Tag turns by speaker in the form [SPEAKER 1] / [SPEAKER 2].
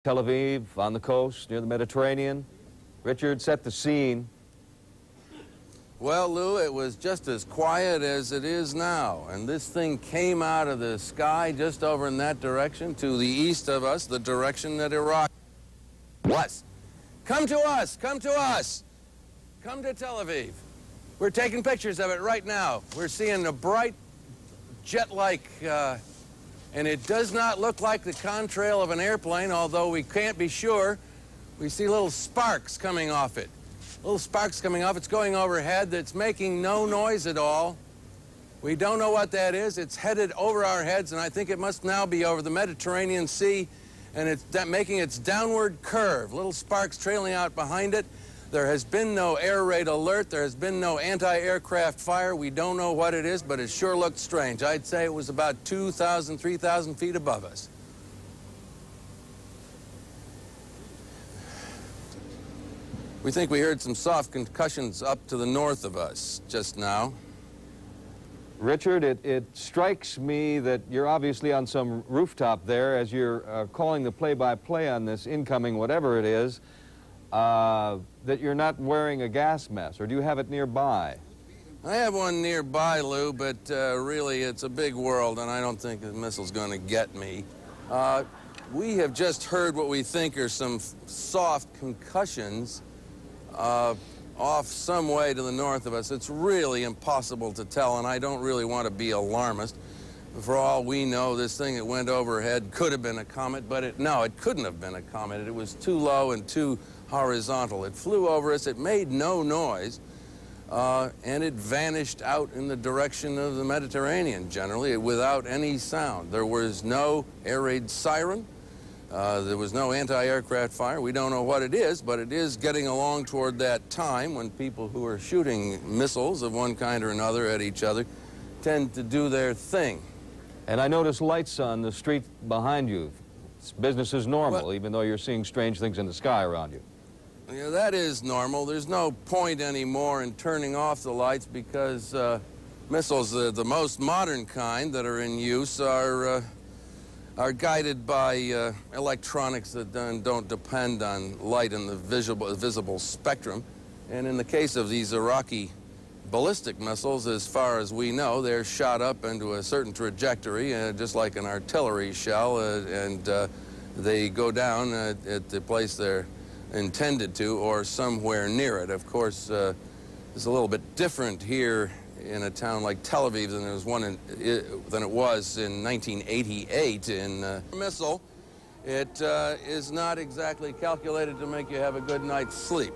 [SPEAKER 1] Tel Aviv, on the coast, near the Mediterranean. Richard, set the scene.
[SPEAKER 2] Well, Lou, it was just as quiet as it is now, and this thing came out of the sky just over in that direction to the east of us, the direction that Iraq was. Come to us! Come to us! Come to Tel Aviv. We're taking pictures of it right now. We're seeing a bright, jet-like, and it does not look like the contrail of an airplane, although we can't be sure. We see little sparks coming off it. Little sparks coming off. It's going overhead. It's making no noise at all. We don't know what that is. It's headed over our heads, and I think it must now be over the Mediterranean Sea, and it's making its downward curve. Little sparks trailing out behind it. There has been no air raid alert. There has been no anti-aircraft fire. We don't know what it is, but it sure looked strange. I'd say it was about 2,000, 3,000 feet above us. We think we heard some soft concussions up to the north of us just now.
[SPEAKER 1] Richard, it strikes me that you're obviously on some rooftop there as you're calling the play-by-play on this incoming whatever it is, that you're not wearing a gas mask, or do you have it nearby?
[SPEAKER 2] I have one nearby, Lou, but really it's a big world, and I don't think the missile's going to get me. We have just heard what we think are some soft concussions off some way to the north of us. It's really impossible to tell, and I don't really want to be alarmist. For all we know, this thing that went overhead could have been a comet, but no, it couldn't have been a comet. It was too low and too horizontal. It flew over us, it made no noise, and it vanished out in the direction of the Mediterranean, generally, without any sound. There was no air raid siren. There was no anti-aircraft fire. We don't know what it is, but it is getting along toward that time when people who are shooting missiles of one kind or another at each other tend to do their thing.
[SPEAKER 1] And I notice lights on the street behind you. Business is normal,
[SPEAKER 2] well,
[SPEAKER 1] even though you're seeing strange things in the sky around you.
[SPEAKER 2] Yeah, that is normal. There's no point anymore in turning off the lights because missiles, the most modern kind that are in use, are guided by electronics that don't depend on light in the visible spectrum. And in the case of these Iraqi ballistic missiles, as far as we know, they're shot up into a certain trajectory, just like an artillery shell, and they go down at the place they're intended to, or somewhere near it. Of course, it's a little bit different here in a town like Tel Aviv than it was in 1988 in a missile. It is not exactly calculated to make you have a good night's sleep.